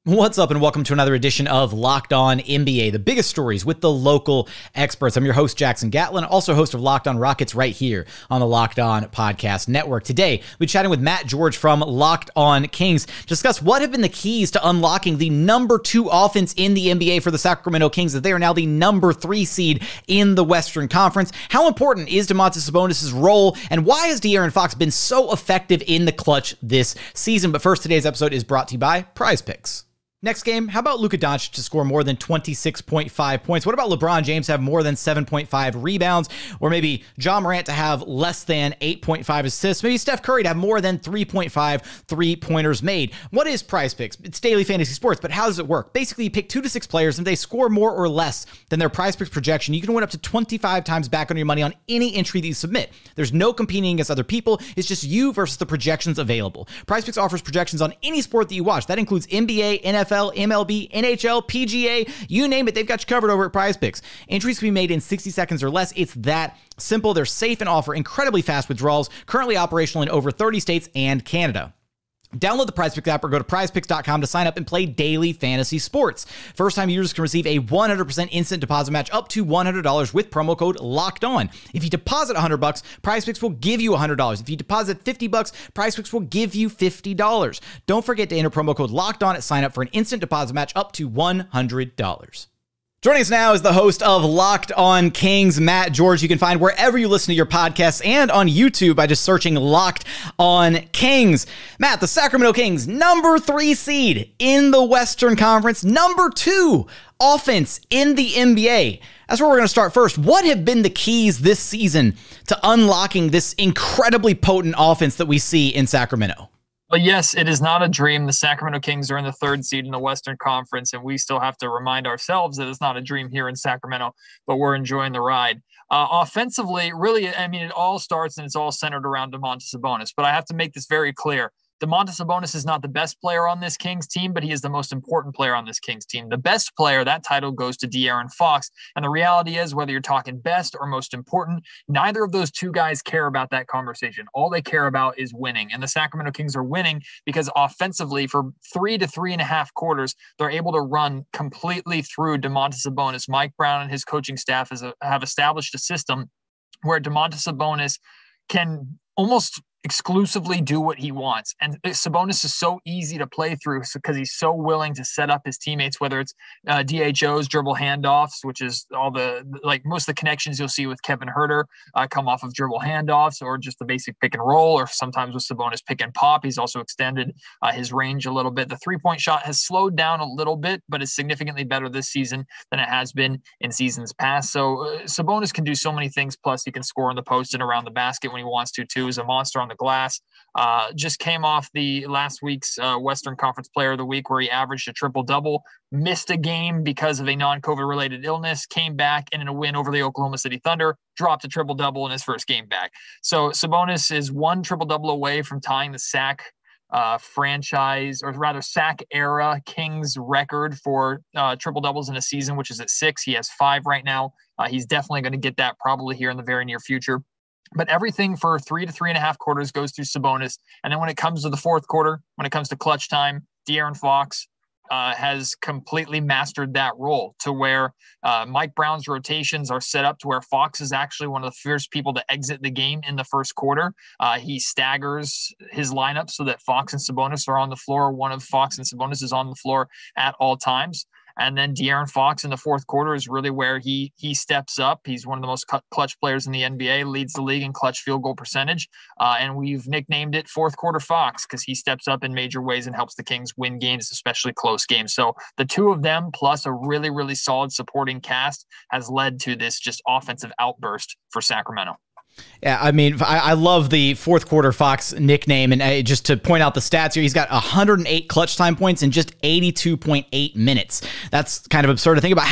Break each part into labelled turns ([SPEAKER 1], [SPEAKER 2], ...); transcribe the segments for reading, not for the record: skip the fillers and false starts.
[SPEAKER 1] What's up, and welcome to another edition of Locked On NBA, the biggest stories with the local experts. I'm your host, Jackson Gatlin, also host of Locked On Rockets right here on the Locked On Podcast Network. Today, we're chatting with Matt George from Locked On Kings to discuss what have been the keys to unlocking the number 2 offense in the NBA for the Sacramento Kings, as they are now the number 3 seed in the Western Conference. How important is Domantas Sabonis' role, and why has DeAaron Fox been so effective in the clutch this season? But first, today's episode is brought to you by Prize Picks. Next game, how about Luka Doncic to score more than 26.5 points? What about LeBron James to have more than 7.5 rebounds? Or maybe John Morant to have less than 8.5 assists? Maybe Steph Curry to have more than 3.5 three-pointers made? What is Prize Picks? It's daily fantasy sports, but how does it work? Basically, you pick 2 to 6 players, and if they score more or less than their Prize Picks projection, you can win up to 25 times back on your money on any entry that you submit. There's no competing against other people. It's just you versus the projections available. Prize Picks offers projections on any sport that you watch. That includes NBA, NFL, MLB, NHL, PGA, you name it, they've got you covered over at Prize Picks. Entries can be made in 60 seconds or less. It's that simple. They're safe and offer incredibly fast withdrawals, currently operational in over 30 states and Canada. Download the Prize Picks app or go to prizepicks.com to sign up and play daily fantasy sports. First-time users can receive a 100% instant deposit match up to $100 with promo code LOCKEDON. If you deposit $100, Prize Picks will give you $100. If you deposit $50, Prize Picks will give you $50. Don't forget to enter promo code LOCKEDON at sign up for an instant deposit match up to $100. Joining us now is the host of Locked On Kings, Matt George. You can find wherever you listen to your podcasts and on YouTube by just searching Locked On Kings. Matt, the Sacramento Kings, number 3 seed in the Western Conference, number 2 offense in the NBA. That's where we're going to start first. What have been the keys this season to unlocking this incredibly potent offense that we see in Sacramento?
[SPEAKER 2] Well, yes, it is not a dream. The Sacramento Kings are in the 3rd seed in the Western Conference, and we still have to remind ourselves that it's not a dream here in Sacramento, but we're enjoying the ride. Offensively, really, I mean, it all starts and it's all centered around Domantas Sabonis, but I have to make this very clear. Domantas Sabonis is not the best player on this Kings team, but he is the most important player on this Kings team. The best player, that title goes to DeAaron Fox. And the reality is, whether you're talking best or most important, neither of those two guys care about that conversation. All they care about is winning. And the Sacramento Kings are winning because offensively, for 3 to 3.5 quarters, they're able to run completely through Domantas Sabonis. Mike Brown and his coaching staff have established a system where Domantas Sabonis can almost exclusively do what he wants. And Sabonis is so easy to play through because he's so willing to set up his teammates, whether it's DHOs, dribble handoffs, which is all most of the connections you'll see with Kevin Huerter come off of dribble handoffs, or just the basic pick and roll, or sometimes with Sabonis pick and pop. He's also extended his range a little bit. The 3-point shot has slowed down a little bit, but is significantly better this season than it has been in seasons past. So Sabonis can do so many things. Plus he can score in the post and around the basket when he wants to too. He's a monster on the glass. Just came off the last week's Western Conference Player of the Week, where he averaged a triple-double, missed a game because of a non-COVID related illness, came back, and in a win over the Oklahoma City Thunder, dropped a triple-double in his first game back. So Sabonis is 1 triple-double away from tying the sack franchise, or rather sack era Kings record for triple doubles in a season, which is at 6. He has 5 right now. He's definitely going to get that probably here in the very near future. But everything for 3 to 3.5 quarters goes through Sabonis. And then when it comes to the 4th quarter, when it comes to clutch time, DeAaron Fox has completely mastered that role, to where Mike Brown's rotations are set up to where Fox is actually one of the first people to exit the game in the 1st quarter. He staggers his lineup so that Fox and Sabonis are on the floor. One of Fox and Sabonis is on the floor at all times. And then De'Aaron Fox in the 4th quarter is really where he steps up. He's one of the most clutch players in the NBA, leads the league in clutch field goal percentage. And we've nicknamed it 4th quarter Fox because he steps up in major ways and helps the Kings win games, especially close games. So the two of them, plus a really, really solid supporting cast, has led to this just offensive outburst for Sacramento.
[SPEAKER 1] Yeah, I mean, I love the 4th quarter Fox nickname. And just to point out the stats here, he's got 108 clutch time points in just 82.8 minutes. That's kind of absurd to think about.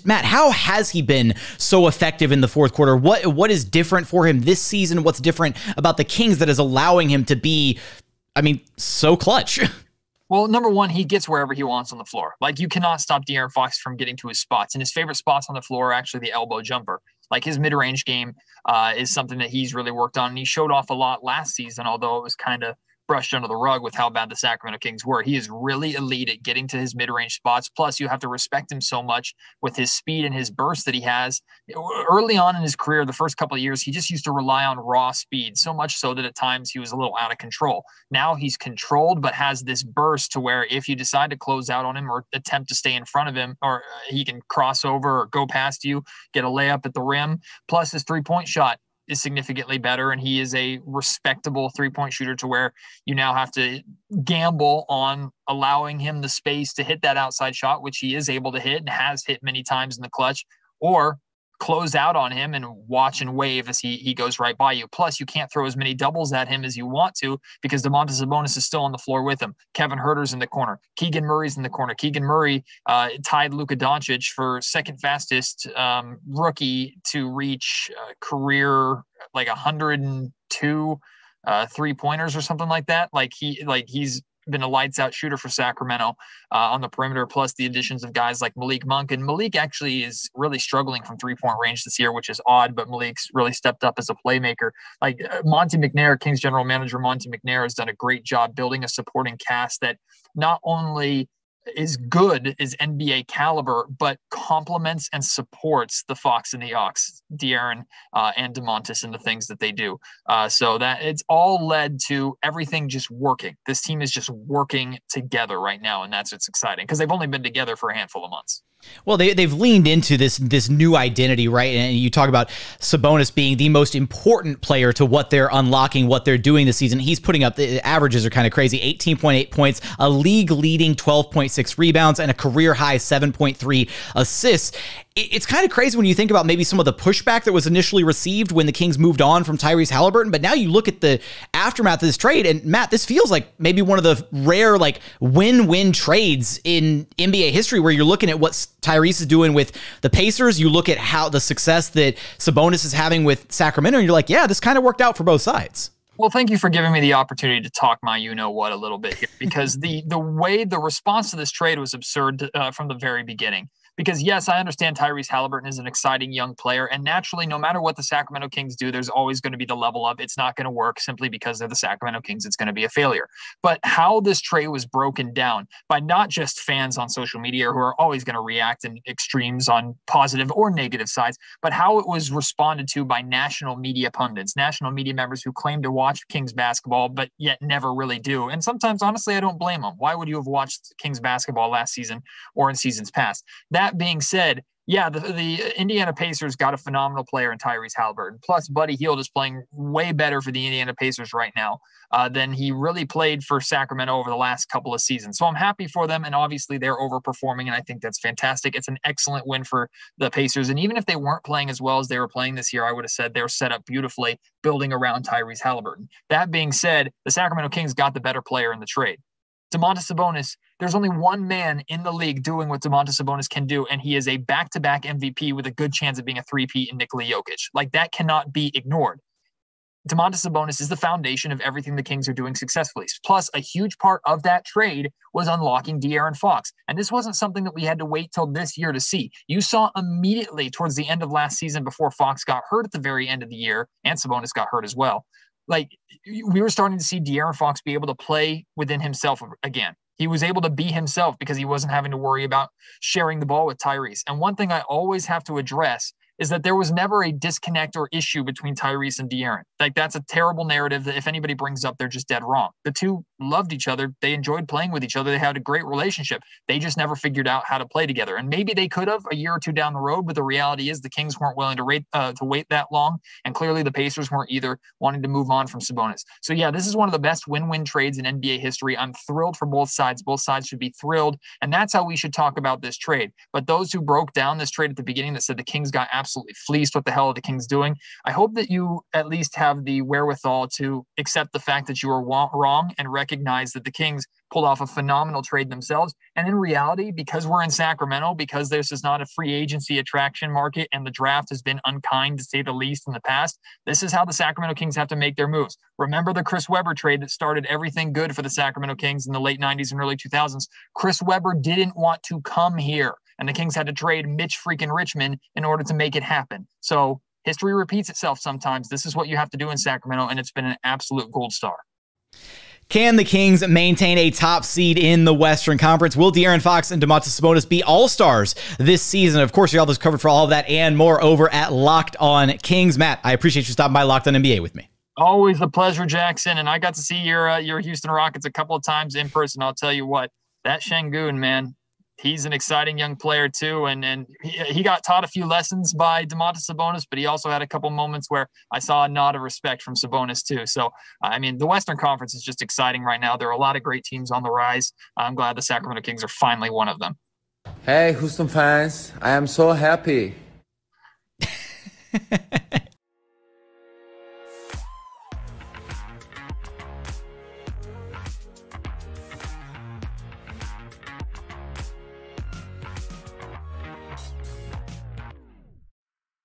[SPEAKER 1] Matt, how has he been so effective in the 4th quarter? What is different for him this season? What's different about the Kings that is allowing him to be, so clutch?
[SPEAKER 2] Well, number one, he gets wherever he wants on the floor. Like, you cannot stop De'Aaron Fox from getting to his spots. And his favorite spots on the floor are actually the elbow jumper. Like, his mid-range game is something that he's really worked on. And he showed off a lot last season, although it was kind of brushed under the rug with how bad the Sacramento Kings were. He is really elite at getting to his mid-range spots. Plus, you have to respect him so much with his speed and his burst that he has. Early on in his career, the first couple of years, he just used to rely on raw speed, so much so that at times he was a little out of control. Now he's controlled, but has this burst to where if you decide to close out on him or attempt to stay in front of him, or he can cross over or go past you, get a layup at the rim. Plus, his three-point shot is significantly better, and he is a respectable three-point shooter to where you now have to gamble on allowing him the space to hit that outside shot, which he is able to hit and has hit many times in the clutch, or close out on him and watch and wave as he goes right by you. Plus, you can't throw as many doubles at him as you want to because Domantas Sabonis is still on the floor with him. Kevin Huerter's in the corner. Keegan Murray's in the corner. Keegan Murray tied Luka Doncic for second fastest rookie to reach career like 102 3-pointers or something like that. He's been a lights out shooter for Sacramento on the perimeter, plus the additions of guys like Malik Monk. And Malik actually is really struggling from 3-point range this year, which is odd, but Malik's really stepped up as a playmaker. Like Monte McNair, Kings general manager Monte McNair, has done a great job building a supporting cast that not only is good, is NBA caliber, but complements and supports the Fox and the Ox, DeAaron and Domantas, and the things that they do. So that it's all led to everything just working. This team is just working together right now, and that's what's exciting because they've only been together for a handful of months.
[SPEAKER 1] Well, they've leaned into this new identity, right? And you talk about Sabonis being the most important player to what they're unlocking, what they're doing this season. He's putting up, the averages are kind of crazy, 18.8 points, a league-leading 12.6 rebounds, and a career-high 7.3 assists. It's kind of crazy when you think about maybe some of the pushback that was initially received when the Kings moved on from Tyrese-Haliburton, but now you look at the aftermath of this trade, and Matt, this feels like maybe one of the rare win-win trades in NBA history where you're looking at what Tyrese is doing with the Pacers, you look at how the success that Sabonis is having with Sacramento, and you're like, yeah, this kind of worked out for both sides.
[SPEAKER 2] Well, thank you for giving me the opportunity to talk my you-know-what a little bit here, because the way the response to this trade was absurd from the very beginning. Because, yes, I understand Tyrese-Haliburton is an exciting young player, and naturally, no matter what the Sacramento Kings do, there's always going to be the level of it's not going to work simply because they're the Sacramento Kings. It's going to be a failure. But how this trade was broken down by not just fans on social media who are always going to react in extremes on positive or negative sides, but how it was responded to by national media pundits, national media members who claim to watch Kings basketball, but yet never really do. And sometimes, honestly, I don't blame them. Why would you have watched Kings basketball last season or in seasons past? That being said, yeah, the Indiana Pacers got a phenomenal player in Tyrese-Haliburton. Plus, Buddy Hield is playing way better for the Indiana Pacers right now than he really played for Sacramento over the last couple of seasons. So I'm happy for them, and obviously they're overperforming, and I think that's fantastic. It's an excellent win for the Pacers, and even if they weren't playing as well as they were playing this year, I would have said they're set up beautifully building around Tyrese-Haliburton. That being said, the Sacramento Kings got the better player in the trade. Domantas Sabonis, there's only one man in the league doing what Domantas Sabonis can do, and he is a back-to-back MVP with a good chance of being a three-peat in Nikola Jokic. Like, that cannot be ignored. Domantas Sabonis is the foundation of everything the Kings are doing successfully. Plus, a huge part of that trade was unlocking DeAaron Fox. And this wasn't something that we had to wait till this year to see. You saw immediately towards the end of last season before Fox got hurt at the very end of the year, and Sabonis got hurt as well. Like, we were starting to see DeAaron Fox be able to play within himself again. He was able to be himself because he wasn't having to worry about sharing the ball with Tyrese. And one thing I always have to address is that there was never a disconnect or issue between Tyrese and DeAaron. Like, that's a terrible narrative that if anybody brings up, they're just dead wrong. The two loved each other. They enjoyed playing with each other. They had a great relationship. They just never figured out how to play together. And maybe they could have a year or two down the road, but the reality is the Kings weren't willing to wait that long. And clearly the Pacers weren't either, wanting to move on from Sabonis. So yeah, this is one of the best win-win trades in NBA history. I'm thrilled for both sides. Both sides should be thrilled. And that's how we should talk about this trade. But those who broke down this trade at the beginning that said the Kings got absolutely fleeced, what the hell are the Kings doing? I hope that you at least have the wherewithal to accept the fact that you are wrong and recognize that the Kings pulled off a phenomenal trade themselves. And in reality, because we're in Sacramento, because this is not a free agency attraction market and the draft has been unkind to say the least in the past, this is how the Sacramento Kings have to make their moves. Remember the Chris Webber trade that started everything good for the Sacramento Kings in the late 90s and early 2000s? Chris Webber didn't want to come here, and the Kings had to trade Mitch freaking Richmond in order to make it happen. So history repeats itself sometimes. This is what you have to do in Sacramento, and it's been an absolute gold star.
[SPEAKER 1] Can the Kings maintain a top seed in the Western Conference? Will DeAaron Fox and Domantas Sabonis be all-stars this season? Of course, you all this covered for all of that and more over at Locked On Kings. Matt, I appreciate you stopping by Locked On NBA with me.
[SPEAKER 2] Always a pleasure, Jackson. And I got to see your Houston Rockets a couple of times in person. I'll tell you what, that Şengün, man, he's an exciting young player too, and he got taught a few lessons by Domantas Sabonis, but he also had a couple moments where I saw a nod of respect from Sabonis too. So, I mean, the Western Conference is just exciting right now. There are a lot of great teams on the rise. I'm glad the Sacramento Kings are finally one of them.
[SPEAKER 3] Hey, Houston fans, I am so happy.